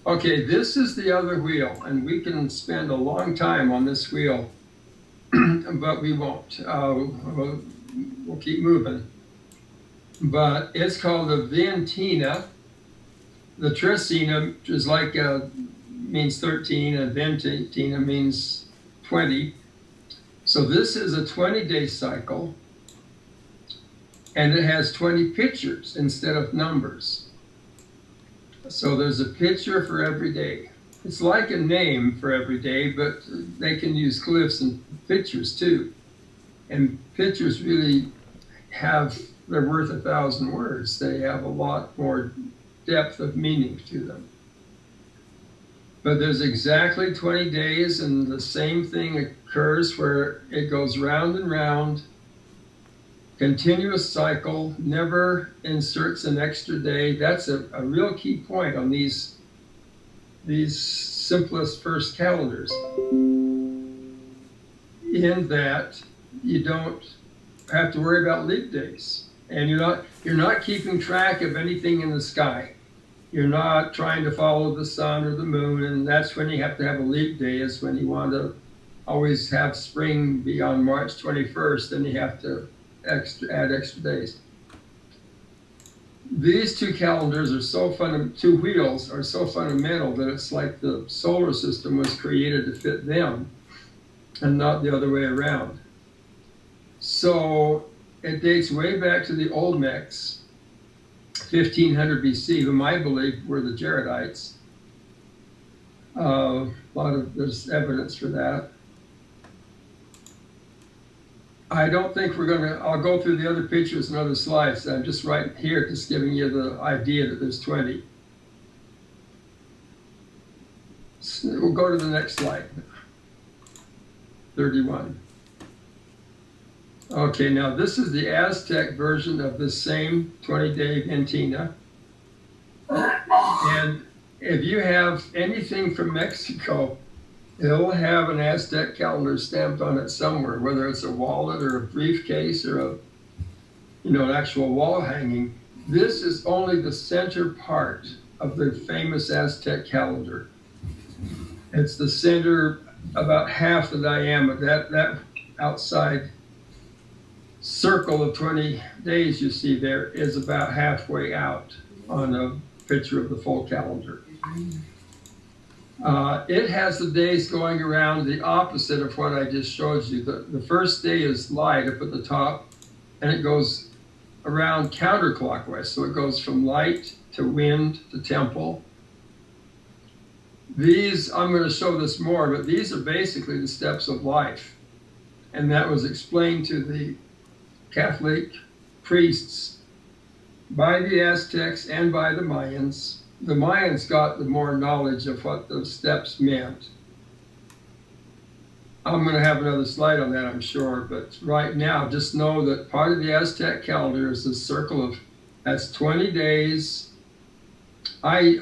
Okay, this is the other wheel, and we can spend a long time on this wheel, but we won't. We'll keep moving. But it's called the Veintena. The Trecena is like means 13, and Veintena means 20. So this is a 20-day cycle, and it has 20 pictures instead of numbers. So there's a picture for every day. It's like a name for every day, but they can use glyphs and pictures too. And pictures really they're worth 1,000 words. They have a lot more depth of meaning to them. But there's exactly 20 days, and the same thing occurs where it goes round and round, continuous cycle, never inserts an extra day. That's a real key point on these simplest first calendars, in that you don't have to worry about leap days, and you're not keeping track of anything in the sky. You're not trying to follow the sun or the moon, and that's when you have to have a leap day, is when you want to always have spring be on March 21st, and you have to add extra days. These two calendars are so two wheels are so fundamental that it's like the solar system was created to fit them and not the other way around. So it dates way back to the Olmecs, 1500 BC, whom I believe were the Jaredites. There's evidence for that. I don't think I'll go through the other pictures and other slides. I'm just right here just giving you the idea that there's 20. So we'll go to the next slide, 31. Okay, now this is the Aztec version of the same 20-day Veintena. And if you have anything from Mexico, it'll have an Aztec calendar stamped on it somewhere, whether it's a wallet or a briefcase or an actual wall hanging. This is only the center part of the famous Aztec calendar. It's the center, about half the diameter. That outside circle of 20 days you see there is about halfway out on a picture of the full calendar. It has the days going around the opposite of what I just showed you. The first day is light up at the top, and it goes around counterclockwise. So it goes from light to wind to temple. I'm going to show this more, but these are basically the steps of life. And that was explained to the Catholic priests by the Aztecs and by the Mayans. The Mayans got the more knowledge of what those steps meant. I'm going to have another slide on that, I'm sure, but right now just know that part of the Aztec calendar is a circle that's 20 days. I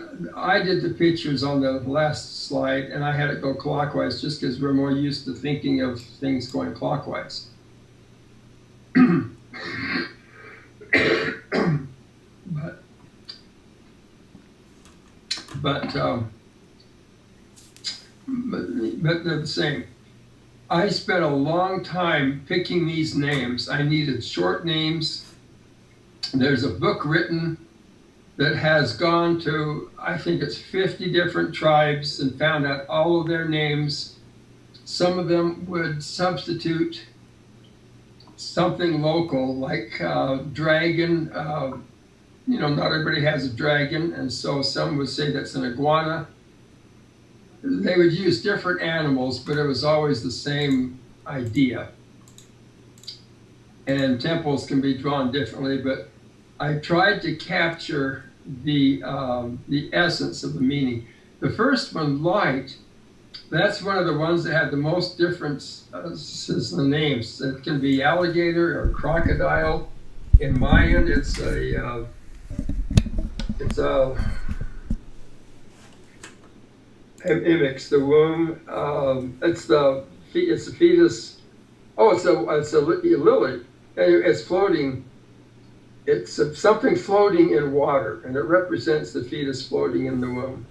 did the pictures on the last slide, and I had it go clockwise just because we're more used to thinking of things going clockwise. But they're the same. I spent a long time picking these names. I needed short names. There's a book written that has gone to, I think it's 50 different tribes, and found out all of their names. Some of them would substitute something local, like dragon. Not everybody has a dragon, and so some would say that's an iguana. They would use different animals, but it was always the same idea. And temples can be drawn differently, but I tried to capture the essence of the meaning. The first one, light, that's one of the ones that had the most differences in the names. It can be alligator or crocodile. In Mayan, it's a mimics the womb. It's the fetus. Oh, it's a lily. It's floating. It's something floating in water, and it represents the fetus floating in the womb.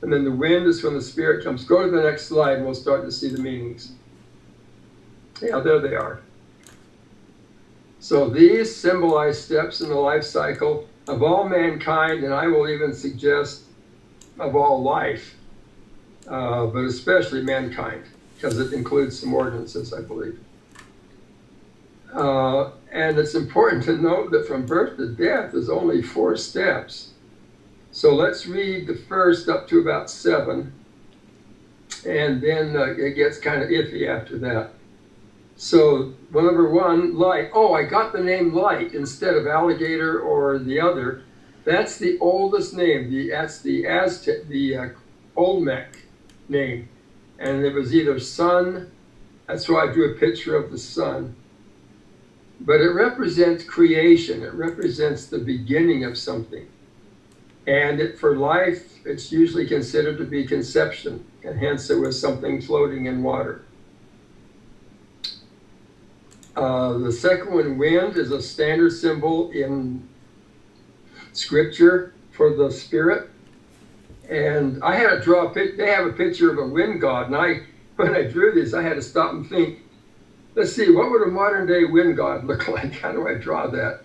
And then the wind is when the spirit comes. Go to the next slide and we'll start to see the meanings. Yeah, there they are. So these symbolize steps in the life cycle of all mankind, and I will even suggest of all life, but especially mankind, because it includes some ordinances, I believe. And it's important to note that from birth to death is only 4 steps. So let's read the first up to about 7, and then it gets kind of iffy after that. So number 1, light. Oh, I got the name light instead of alligator or the other. That's the oldest name. That's the Aztec, the Olmec name. And it was either sun. That's why I drew a picture of the sun. But it represents creation. It represents the beginning of something. And for life, it's usually considered to be conception. And hence it was something floating in water. The second one, wind, is a standard symbol in scripture for the spirit. And I had to draw a picture. They have a picture of a wind god. And when I drew this, I had to stop and think, let's see, what would a modern day wind god look like? How do I draw that?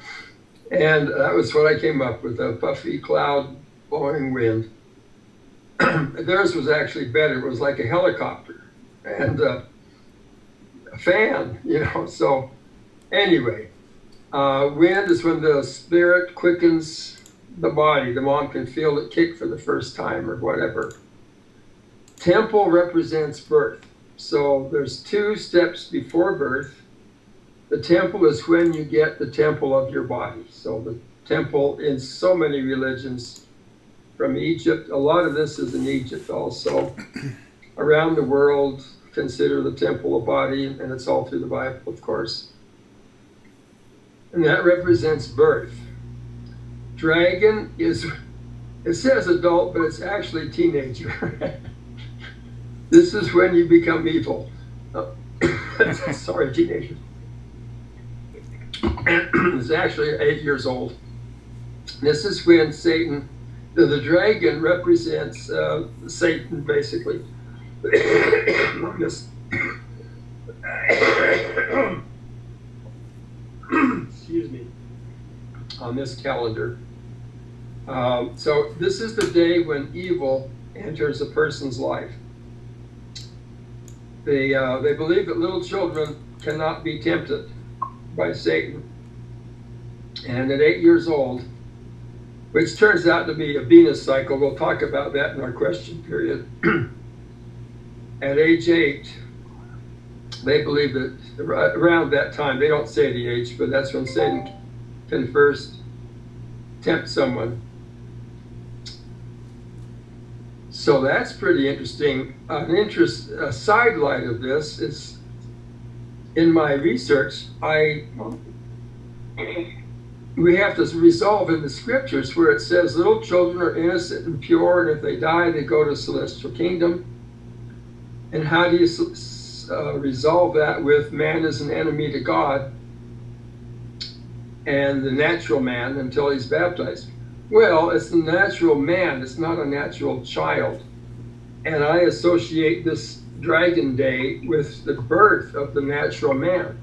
And that was what I came up with, a puffy cloud blowing wind. Theirs was actually better. It was like a helicopter and a fan, you know. So anyway, wind is when the spirit quickens the body. The mom can feel it kick for the first time or whatever. Temple represents birth. So there's 2 steps before birth. The temple is when you get the temple of your body. So the temple in so many religions from Egypt, a lot of this is in Egypt also. Around the world, consider the temple a body, and it's all through the Bible, of course. And that represents birth. Dragon is, it says adult, but it's actually teenager. This is when you become evil. Sorry, teenager. It's actually 8 years old. This is when Satan, the dragon represents Satan, basically. Excuse me. On this calendar. So this is the day when evil enters a person's life. They believe that little children cannot be tempted by Satan. And at 8 years old, which turns out to be a Venus cycle, we'll talk about that in our question period. At age 8, they believe that around that time, they don't say the age, but that's when Satan can first tempt someone. So that's pretty interesting. A sidelight of this is, in my research, we have to resolve in the scriptures where it says little children are innocent and pure, and if they die, they go to celestial kingdom. And how do you resolve that with man as an enemy to God and the natural man until he's baptized? Well, it's the natural man, it's not a natural child. And I associate this Dragon Day with the birth of the natural man.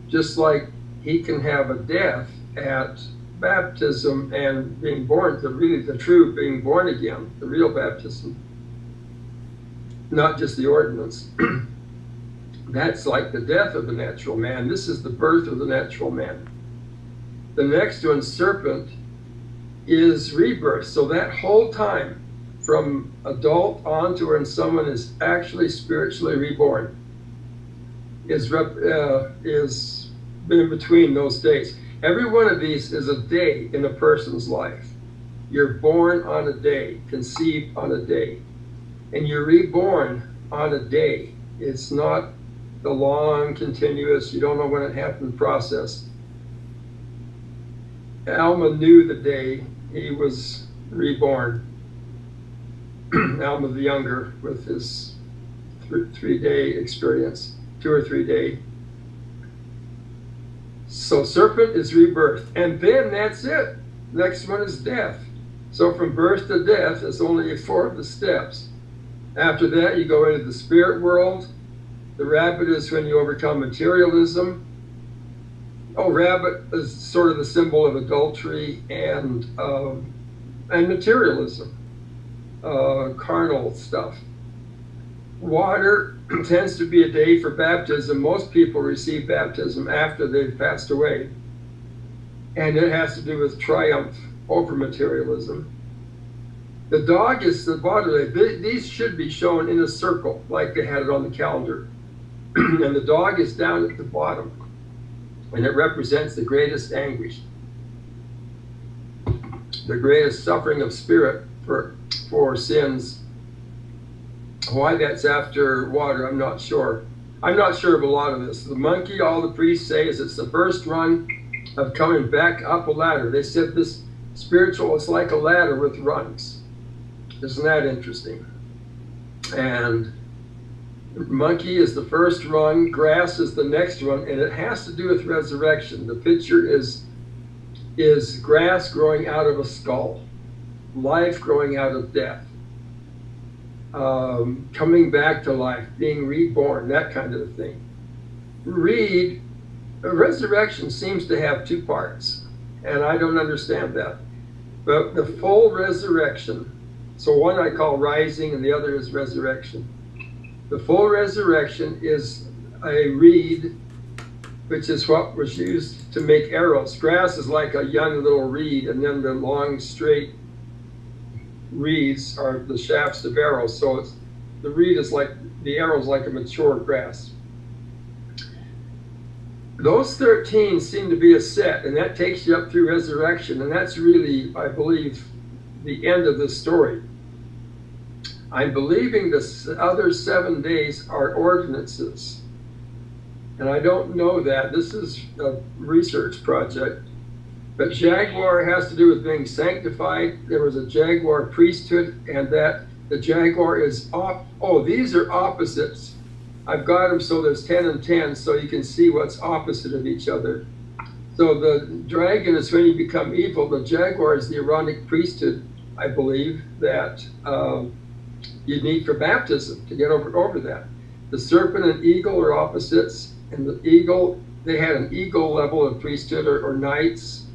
Just like he can have a death at baptism and being born, the true being born again, the real baptism, not just the ordinance. That's like the death of the natural man. This is the birth of the natural man. The next one, serpent, is rebirth. So that whole time, from adult on to when someone is actually spiritually reborn, is in between those days. Every one of these is a day in a person's life. You're born on a day, conceived on a day, and you're reborn on a day. It's not the long, continuous, you don't know when it happened process. Alma knew the day he was reborn. Alma the Younger, with his 3-day experience, 2 or 3 day. So serpent is rebirth, and then that's it. Next one is death. So from birth to death is only 4 of the steps. After that, you go into the spirit world. The rabbit is when you overcome materialism. Oh, rabbit is sort of the symbol of adultery and materialism, carnal stuff. Water tends to be a day for baptism. Most people receive baptism after they've passed away. And it has to do with triumph over materialism. The dog is the bottom. These should be shown in a circle, like they had it on the calendar. And the dog is down at the bottom. And it represents the greatest anguish, the greatest suffering of spirit for sins. Why that's after water, I'm not sure. I'm not sure of a lot of this. The monkey, all the priests say, is it's the first rung of coming back up a ladder. They said this spiritual is like a ladder with rungs. Isn't that interesting? And monkey is the first rung, grass is the next one, and it has to do with resurrection. The picture is grass growing out of a skull, life growing out of death, coming back to life, being reborn, that kind of thing. Resurrection seems to have 2 parts, and I don't understand that. But the full resurrection, so one I call rising and the other is resurrection. The full resurrection is a reed, which is what was used to make arrows. Grass is like a young little reed, and then the long, straight reeds are the shafts of arrows. So the reed is like, the arrow is like a mature grass. Those 13 seem to be a set, and that takes you up through resurrection, and that's really, I believe, the end of the story. I'm believing the other 7 days are ordinances, and I don't know that. This is a research project, but jaguar has to do with being sanctified. There was a jaguar priesthood, and that the jaguar is these are opposites. I've got them so there's 10 and 10, so you can see what's opposite of each other. So the dragon is when you become evil. The jaguar is the Aaronic priesthood, I believe, that you need for baptism to get over that. The serpent and eagle are opposites, and the eagle, they had an eagle level of priesthood or knights,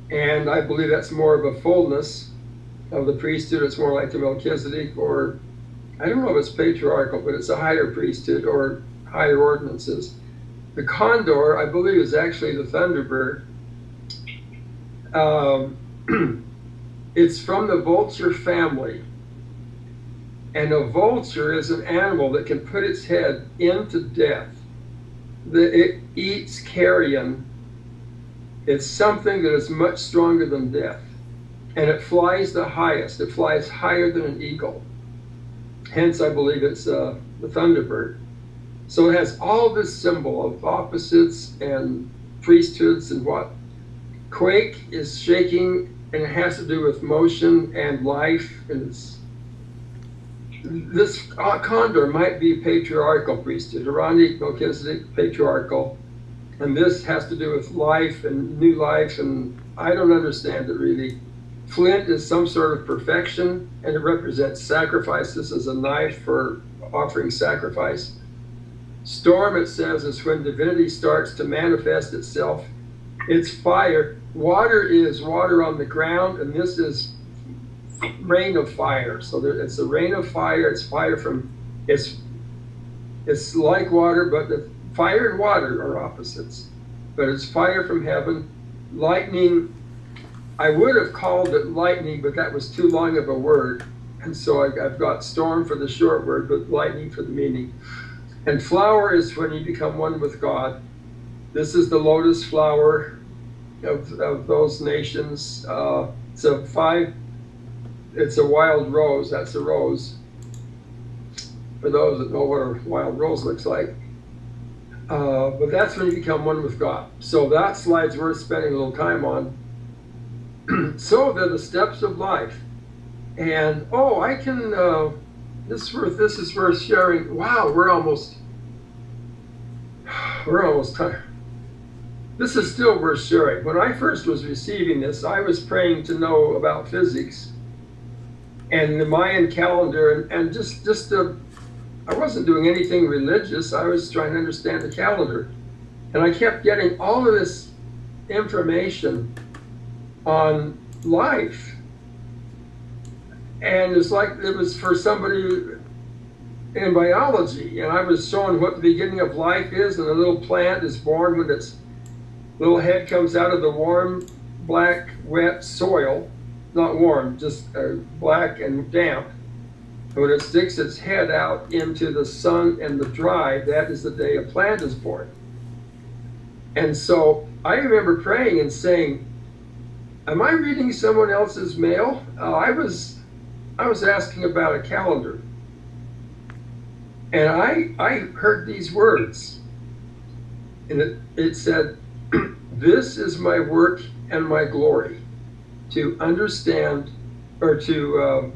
and I believe that's more of a fullness of the priesthood. It's more like the Melchizedek, or I don't know if it's patriarchal, but it's a higher priesthood or higher ordinances. The condor, I believe, is actually the thunderbird. It's from the vulture family. And a vulture is an animal that can put its head into death. It eats carrion. It's something that is much stronger than death. And it flies the highest. It flies higher than an eagle. Hence, I believe it's the thunderbird. So it has all this symbol of opposites and priesthoods and what. Quake is shaking, and it has to do with motion and life. And this condor might be patriarchal priesthood, Aaronic, Melchizedek, patriarchal. And this has to do with life and new life, and I don't understand it really. Flint is some sort of perfection, and it represents sacrifice. This is a knife for offering sacrifice. Storm, it says, is when divinity starts to manifest itself. It's fire. Water is water on the ground, and this is rain of fire. So it's a rain of fire. It's fire from, it's like water, but the fire and water are opposites. But it's fire from heaven. Lightning, I would have called it lightning, but that was too long of a word. And so I've got storm for the short word, but lightning for the meaning. And flower is when you become one with God. This is the lotus flower of those nations. It's a wild rose. That's a rose. For those that know what a wild rose looks like. But that's when you become one with God. So that slide's worth spending a little time on. So they're the steps of life. And I can, this is worth sharing. Wow, we're almost time. this is still worth sharing. When I first was receiving this, I was praying to know about physics and the Mayan calendar, and I wasn't doing anything religious. I was trying to understand the calendar. And I kept getting all of this information on life. And it's like it was for somebody in biology. And I was showing what the beginning of life is, and a little plant is born when its little head comes out of the warm, black, wet soil. Not warm, just black and damp. And when it sticks its head out into the sun and the dry, that is the day a plant is born. And so I remember praying and saying, am I reading someone else's mail? I was asking about a calendar. And I heard these words. And it said, this is my work and my glory, to understand, or to,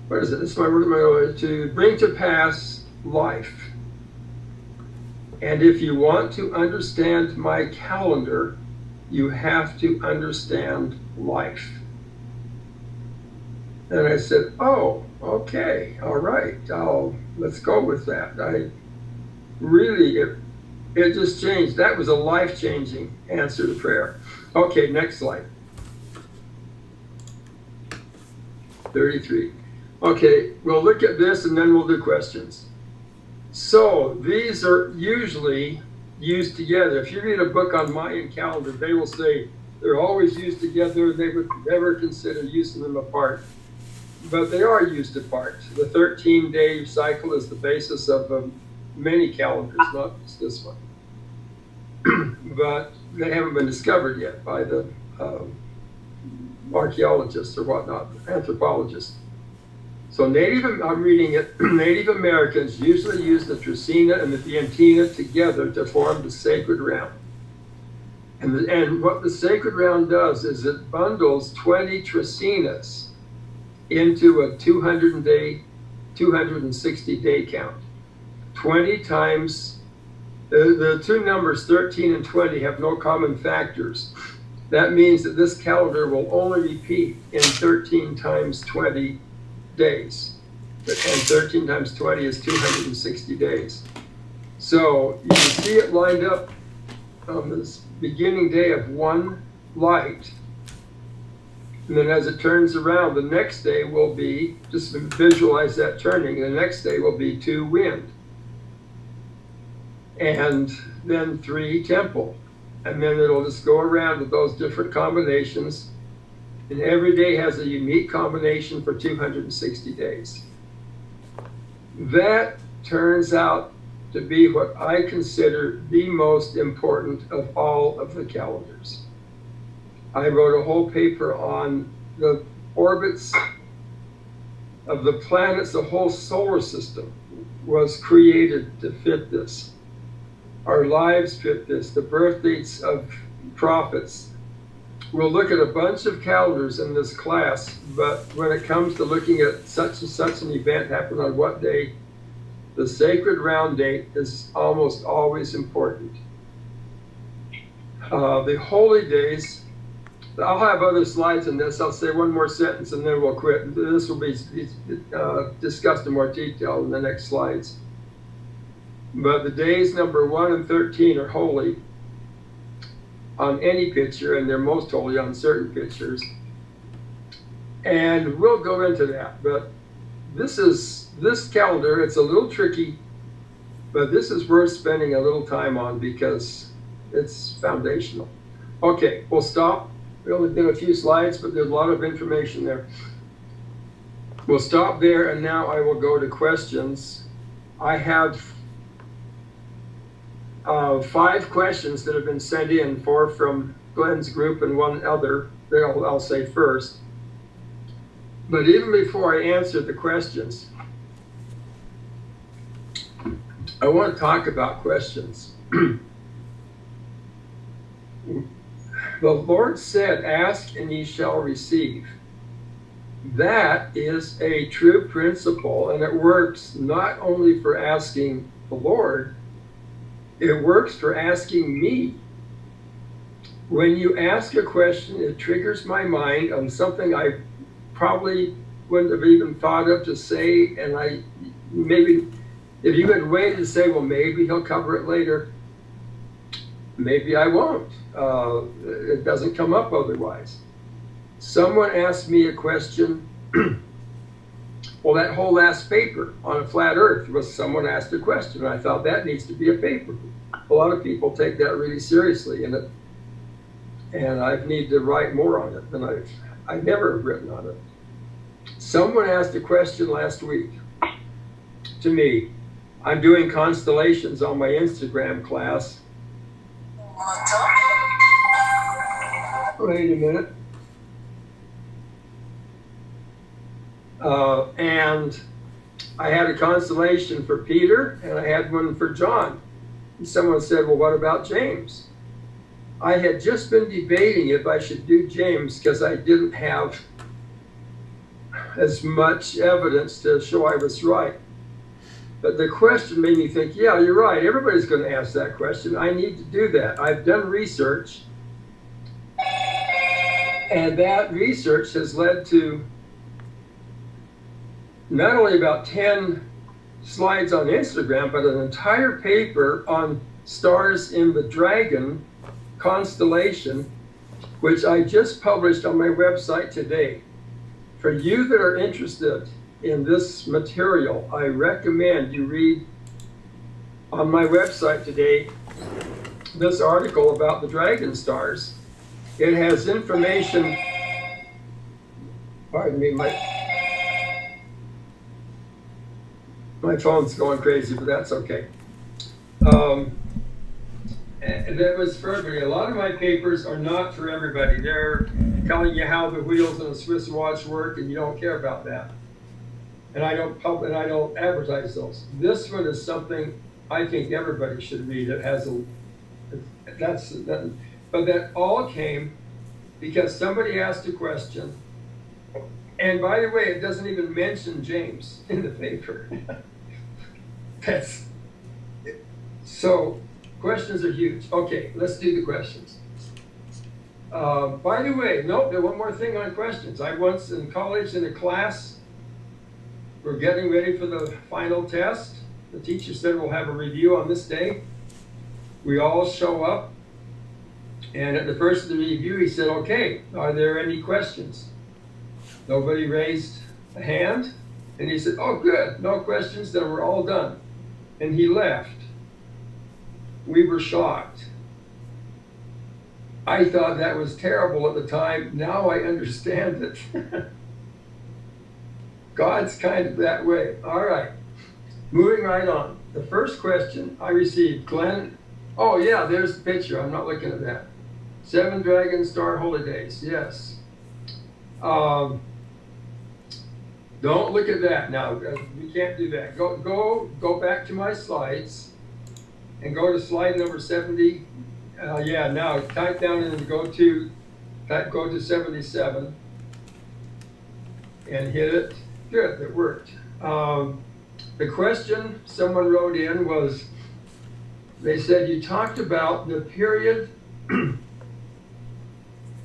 what is it? This is my work and my glory, to bring to pass life. And if you want to understand my calendar, you have to understand life. And I said, oh, okay, all right, let's go with that. It just changed. That was a life-changing answer to prayer. Okay, next slide. 33. Okay, we'll look at this and then we'll do questions. So these are usually used together. If you read a book on Mayan calendar, they will say they're always used together. They would never consider using them apart. But they are used apart. The 13-day cycle is the basis of many calendars, not just this one. But they haven't been discovered yet by the archaeologists or whatnot, anthropologists. So I'm reading it, Native Americans usually use the Trecena and the Veintena together to form the sacred round. And what the sacred round does is it bundles 20 Trecenas into a 260-day count. 20 times, the two numbers 13 and 20 have no common factors. That means that this calendar will only repeat in 13 times 20 days. And 13 times 20 is 260 days. So you can see it lined up on this beginning day of one light. And then as it turns around, the next day will be, just visualize that turning, the next day will be 2 wind. And then 3 temple. And then it'll just go around with those different combinations. And every day has a unique combination for 260 days. That turns out to be what I consider the most important of all of the calendars. I wrote a whole paper on the orbits of the planets. The whole solar system was created to fit this. Our lives fit this, the birth dates of prophets. We'll look at a bunch of calendars in this class, but when it comes to looking at such and such an event happened on what day, the sacred round date is almost always important. The holy days, I'll have other slides in this. I'll say one more sentence and then we'll quit. This will be discussed in more detail in the next slides. But the days number 1 and 13 are holy on any picture, and they're most holy on certain pictures. And we'll go into that. But this calendar, it's a little tricky, but this is worth spending a little time on because it's foundational. Okay, we'll stop. We only did a few slides, but there's a lot of information there. We'll stop there, and now I will go to questions. I have 5 questions that have been sent in, 4 from Glenn's group and 1 other. I'll say first. But even before I answer the questions, I want to talk about questions. The Lord said, ask and ye shall receive. That is a true principle, and it works not only for asking the Lord, It works for asking me. When you ask a question, it triggers my mind on something I probably wouldn't have even thought of to say, and maybe if you had waited to say, well, maybe he'll cover it later, maybe I won't. It doesn't come up otherwise. Someone asked me a question. Well, that whole last paper on a flat earth was someone asked a question. And I thought that needs to be a paper. A lot of people take that really seriously, and I need to write more on it than I've never written on it. Someone asked a question last week to me. I'm doing constellations on my Instagram class. Wait a minute. And I had a constellation for Peter, and I had one for John. And someone said, well, what about James? I had just been debating if I should do James because I didn't have as much evidence to show I was right. But the question made me think, yeah, you're right. Everybody's going to ask that question. I need to do that. I've done research, and that research has led to not only about 10 slides on Instagram, but an entire paper on stars in the Dragon constellation, which I just published on my website today. For you that are interested in this material, I recommend you read on my website today this article about the Dragon stars. It has information, pardon me, my phone's going crazy, but that's okay. And that was for everybody. A lot of my papers are not for everybody. They're telling you how the wheels in a Swiss watch work, and you don't care about that. And I don't advertise those. This one is something I think everybody should read. It has but that all came because somebody asked a question. And by the way, it doesn't even mention James in the paper. So questions are huge. Okay, let's do the questions. By the way, one more thing on questions. I once in college in a class, we're getting ready for the final test. The teacher said we'll have a review on this day. We all show up, and at the first of the review, he said, okay, are there any questions? Nobody raised a hand, and he said, oh, good, no questions, then we're all done. And he left. We were shocked. I thought that was terrible at the time. Now I understand it. God's kind of that way. All right, moving right on. The first question I received, Glenn, oh yeah, there's the picture. I'm not looking at that. 7 Dragon Star Holidays, yes. Don't look at that now. We can't do that. Go back to my slides and go to slide number 70. Yeah, now type down and go to 77 and hit it. Good, it worked. The question someone wrote in was, they said you talked about the period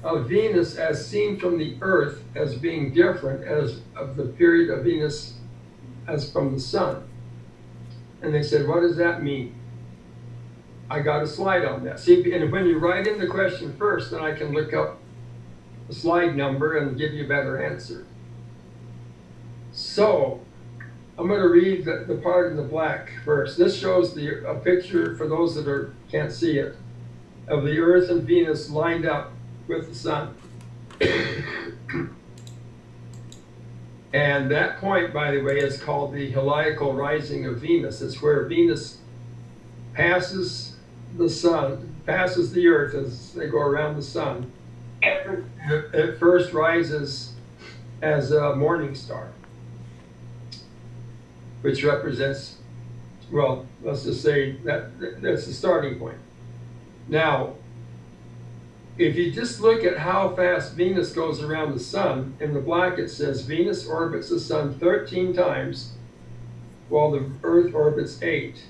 of Venus as seen from the Earth as being different as of the period of Venus as from the sun. And they said, what does that mean? I got a slide on that. See, and when you write in the question first, then I can look up the slide number and give you a better answer. So I'm going to read the part in the black first. This shows a picture, for those that can't see it, of the Earth and Venus lined up with the sun. And that point, by the way, is called the heliacal rising of Venus. It's where Venus passes the sun, passes the Earth as they go around the sun. It first rises as a morning star, which represents, well, let's just say that's the starting point. Now, if you just look at how fast Venus goes around the sun, in the black it says Venus orbits the sun 13 times, while the Earth orbits 8.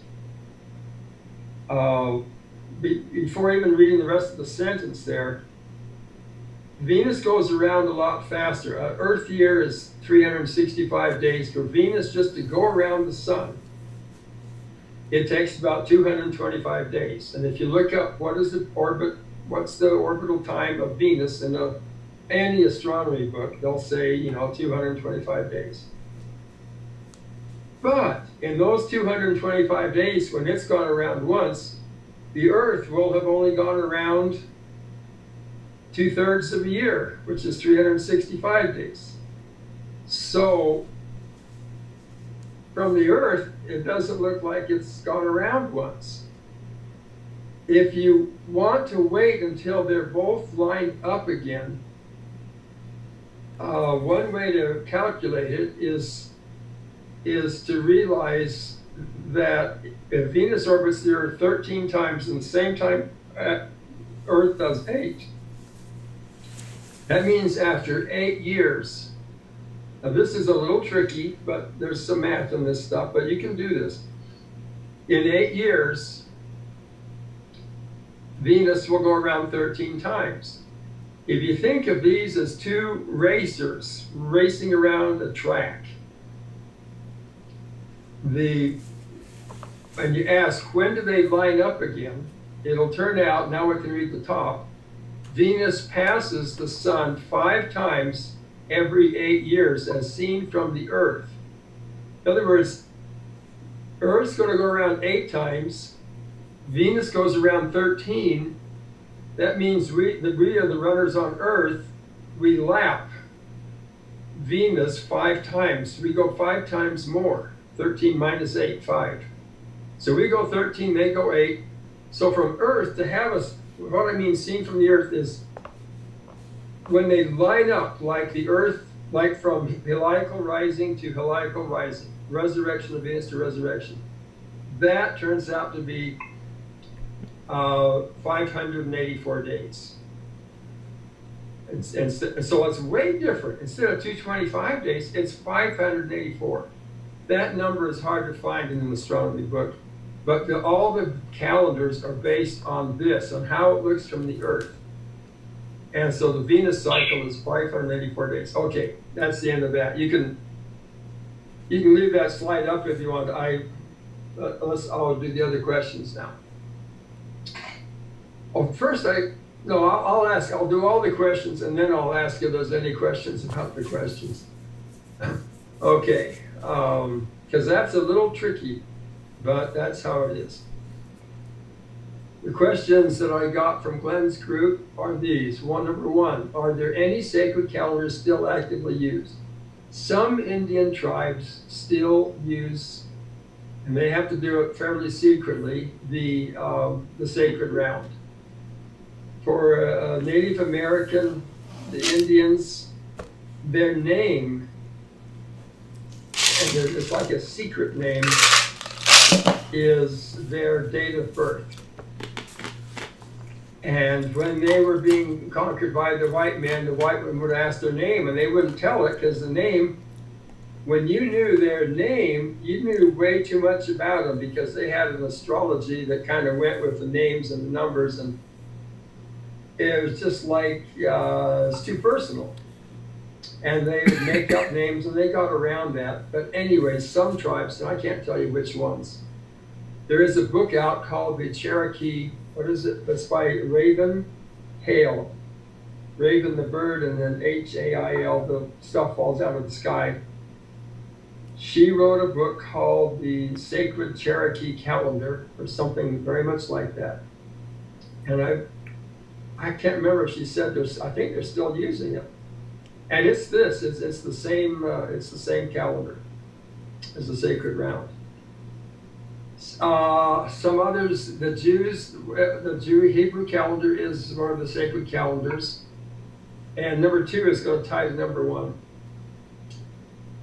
Before even reading the rest of the sentence there, Venus goes around a lot faster. Earth year is 365 days. For Venus just to go around the sun, it takes about 225 days. And if you look up what's the orbital time of Venus in any astronomy book, they'll say, 225 days. But in those 225 days, when it's gone around once, the Earth will have only gone around 2/3 of a year, which is 365 days. So from the Earth, it doesn't look like it's gone around once. If you want to wait until they're both lined up again, one way to calculate it is to realize that if Venus orbits the Earth 13 times in the same time Earth does 8, that means after 8 years, now this is a little tricky, but there's some math in this stuff, but you can do this. In 8 years, Venus will go around 13 times. If you think of these as two racers racing around a track, and you ask, when do they line up again? It'll turn out, now we can read the top, Venus passes the sun 5 times every 8 years as seen from the Earth. In other words, Earth's going to go around 8 times, Venus goes around 13. That means we are the runners on Earth, we lap Venus 5 times. We go 5 times more. 13 minus 8, 5. So we go 13, they go 8. So from Earth to have us, what I mean seen from the Earth is when they line up like the Earth, like from heliacal rising to heliacal rising, resurrection of Venus to resurrection. That turns out to be 584 days. And so it's way different. Instead of 225 days, it's 584. That number is hard to find in an astronomy book, but all the calendars are based on this, on how it looks from the Earth. And so the Venus cycle is 584 days. Okay, that's the end of that. You can leave that slide up if you want. I'll do the other questions now. Oh, first I'll do all the questions and then I'll ask if there's any questions about the questions. Okay, because that's a little tricky, but that's how it is. The questions that I got from Glenn's group are these. Number one, are there any sacred calendars still actively used? Some Indian tribes still use, and they have to do it fairly secretly, the sacred round. For Native American, the Indians, their name, and it's like a secret name, is their date of birth. And when they were being conquered by the white men would ask their name, and they wouldn't tell it, because the name, when you knew their name, you knew way too much about them, because they had an astrology that kind of went with the names and the numbers, and it was just like, it's too personal. And they would make up names, and they got around that. But anyway, some tribes, and I can't tell you which ones. There is a book out called the Cherokee, what is it? That's by Raven Hale. Raven the bird, and then H-A-I-L, the stuff falls out of the sky. She wrote a book called the Sacred Cherokee Calendar, or something very much like that. And I can't remember if she said I think they're still using it. And it's the same calendar as the sacred round. Some others, the Hebrew calendar is one of the sacred calendars. And number 2 is going to tie to number 1.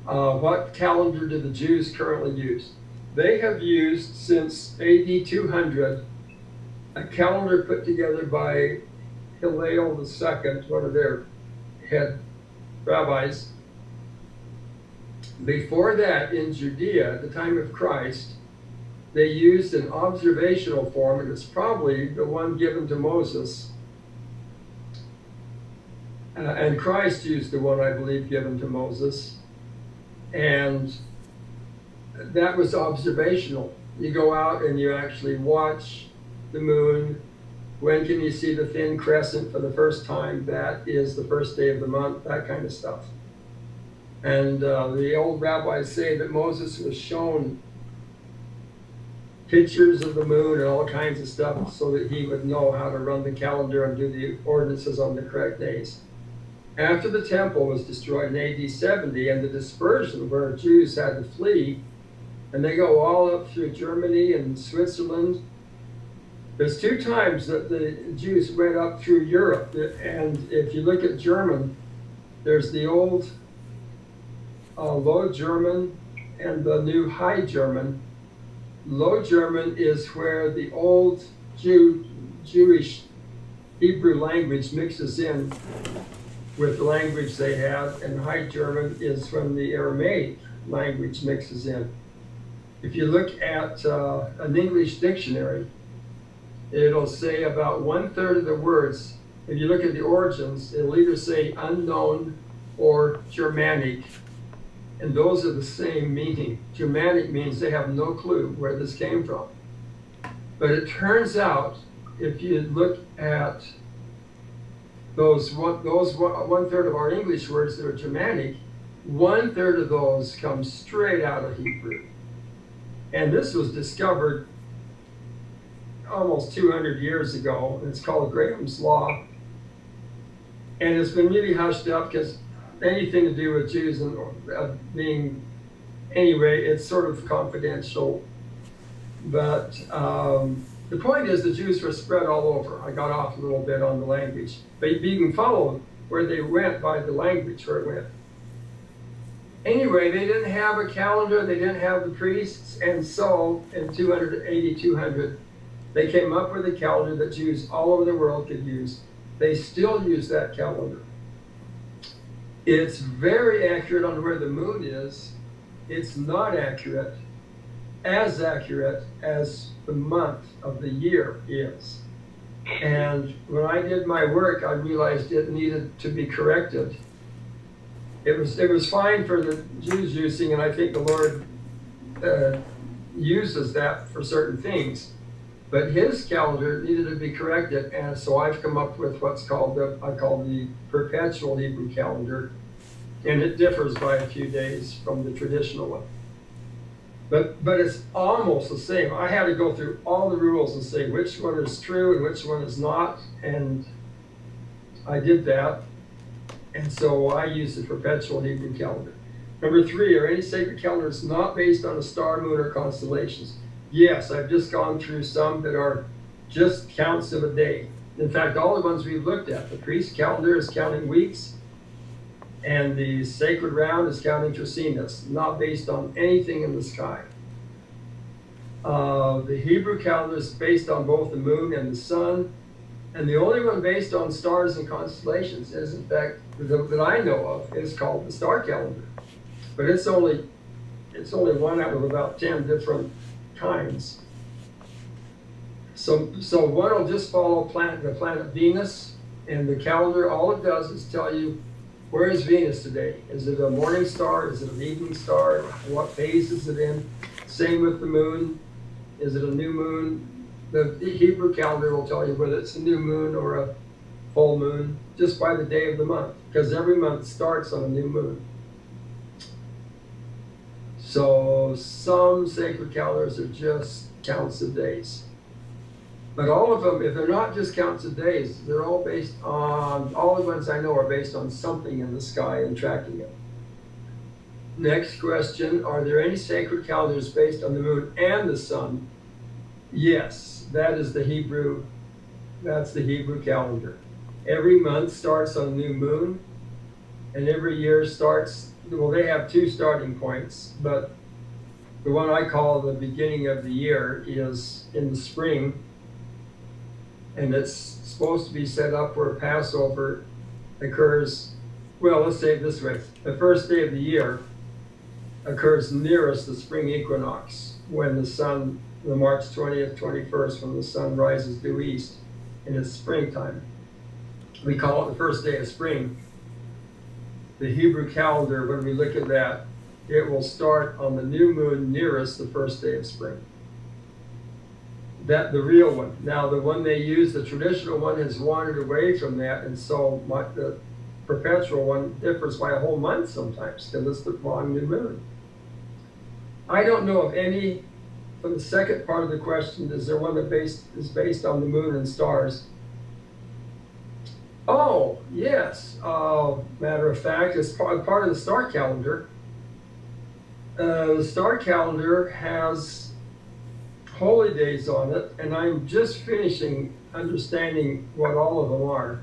What calendar do the Jews currently use? They have used since AD 200 a calendar put together by Hillel II, one of their head rabbis. Before that, in Judea, at the time of Christ, they used an observational form, and it's probably the one given to Moses. And Christ used the one, I believe, given to Moses. And that was observational. You go out and you actually watch the moon. When can you see the thin crescent for the first time? That is the first day of the month, that kind of stuff. And the old rabbis say that Moses was shown pictures of the moon and all kinds of stuff so that he would know how to run the calendar and do the ordinances on the correct days. After the temple was destroyed in AD 70 and the dispersion where Jews had to flee, and they go all up through Germany and Switzerland. There's 2 times that the Jews went up through Europe, and if you look at German, there's the old Low German and the new High German. Low German is where the old Jewish Hebrew language mixes in with the language they have, and High German is when the Aramaic language mixes in. If you look at an English dictionary, it'll say about 1/3 of the words, if you look at the origins, it'll either say unknown or Germanic, and those are the same meaning. Germanic means they have no clue where this came from. But it turns out, if you look at those 1/3 of our English words that are Germanic, 1/3 of those come straight out of Hebrew. And this was discovered almost 200 years ago. It's called Graham's Law. And it's been really hushed up because anything to do with Jews and being, anyway, it's sort of confidential. But the point is the Jews were spread all over. I got off a little bit on the language. But you can follow where they went by the language where it went. Anyway, they didn't have a calendar, they didn't have the priests, and so in 200, they came up with a calendar that Jews all over the world could use. They still use that calendar. It's very accurate on where the moon is. It's not accurate as the month of the year is. And when I did my work, I realized it needed to be corrected. It was fine for the Jews using, and I think the Lord uses that for certain things. But his calendar needed to be corrected, and so I've come up with what's called the perpetual Hebrew calendar, and it differs by a few days from the traditional one. But it's almost the same. I had to go through all the rules and say which one is true and which one is not, and I did that. And so I use the perpetual Hebrew calendar. Number 3, are any sacred calendars not based on a star, moon, or constellations? Yes, I've just gone through some that are just counts of a day. In fact, all the ones we've looked at, the priest calendar is counting weeks, and the sacred round is counting Trecenas, not based on anything in the sky. The Hebrew calendar is based on both the moon and the sun, and the only one based on stars and constellations is, in fact, that I know of, is called the star calendar. But it's only one out of about 10 different kinds. So one will just follow the planet Venus, and the calendar, all it does is tell you, where is Venus today? Is it a morning star? Is it an evening star? What phase is it in? Same with the moon. Is it a new moon? The Hebrew calendar will tell you whether it's a new moon or a full moon, just by the day of the month, because every month starts on a new moon. So some sacred calendars are just counts of days. But all of them, if they're not just counts of days, they're all based on, all the ones I know are based on something in the sky and tracking it. Next question, are there any sacred calendars based on the moon and the sun? Yes, that is the Hebrew, that's the Hebrew calendar. Every month starts on a new moon, and every year starts, well, they have 2 starting points, but the one I call the beginning of the year is in the spring, and it's supposed to be set up where Passover occurs, well, let's say it this way. The first day of the year occurs nearest the spring equinox, when the sun the March 20th, 21st, when the sun rises due east, and it's springtime. We call it the first day of spring. The Hebrew calendar, when we look at that, it will start on the new moon nearest the first day of spring. That the real one. Now, the one they use, the traditional one, has wandered away from that, and so the perpetual one differs by a whole month sometimes because it's the wrong new moon. I don't know of any. For the second part of the question, is there one that is based on the moon and stars? Oh, yes. Matter of fact, it's part of the star calendar. The star calendar has holy days on it, and I'm just finishing understanding what all of them are.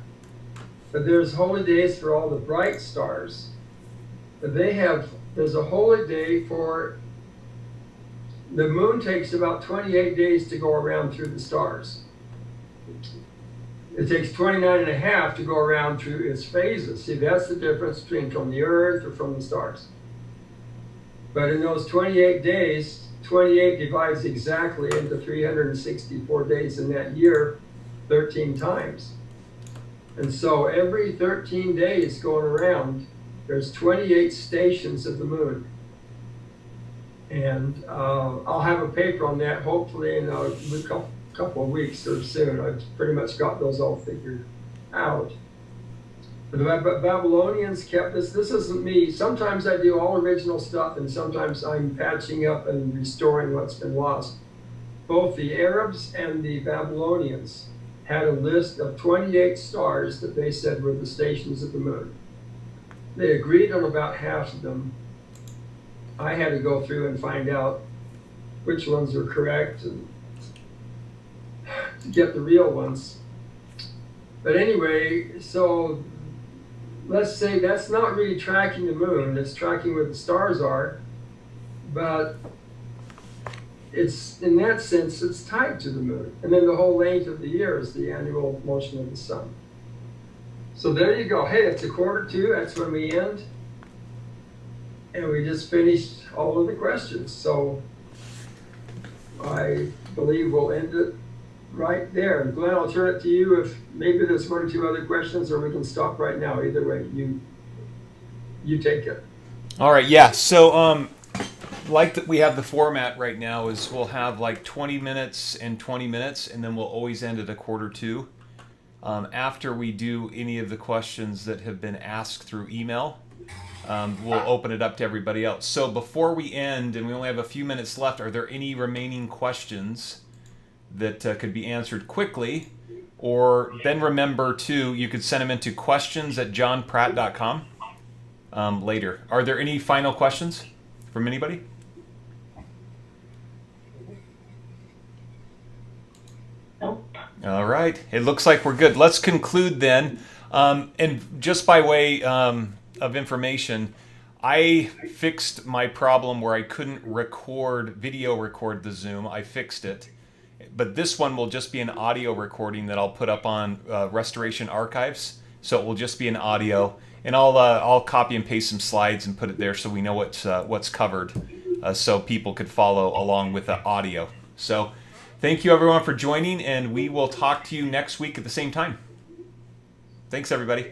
But there's holy days for all the bright stars. There's a holy day for the moon. Takes about 28 days to go around through the stars. It takes 29 and a half to go around through its phases. See, that's the difference between from the earth or from the stars. But in those 28 days, 28 divides exactly into 364 days in that year, 13 times. And so every 13 days going around, there's 28 stations of the moon. And I'll have a paper on that hopefully in a couple of weeks or soon. I've pretty much got those all figured out. The Babylonians kept this. This isn't me. Sometimes I do all original stuff, and sometimes I'm patching up and restoring what's been lost. Both the Arabs and the Babylonians had a list of 28 stars that they said were the stations of the moon. They agreed on about half of them. I had to go through and find out which ones were correct and to get the real ones. But anyway, so let's say that's not really tracking the moon, it's tracking where the stars are, but it's, in that sense, it's tied to the moon. And then the whole length of the year is the annual motion of the sun. So there you go. Hey, it's 1:45, that's when we end. And we just finished all of the questions. So I believe we'll end it right there. And Glenn, I'll turn it to you if maybe there's one or two other questions, or we can stop right now. Either way, you take it. All right, yeah. So like that we have the format right now is we'll have like 20 minutes and 20 minutes, and then we'll always end at 1:45. After we do any of the questions that have been asked through email, we'll open it up to everybody else. So before we end, and we only have a few minutes left, are there any remaining questions that could be answered quickly? Or then remember too, you could send them into questions@johnpratt.com later. Are there any final questions from anybody? Nope. All right. It looks like we're good. Let's conclude then. And just by way of information, I fixed my problem where I couldn't video record the Zoom. I fixed it. But this one will just be an audio recording that I'll put up on Restoration Archives. So it will just be an audio. And I'll copy and paste some slides and put it there so we know what's covered, so people could follow along with the audio. So thank you everyone for joining, and we will talk to you next week at the same time. Thanks everybody.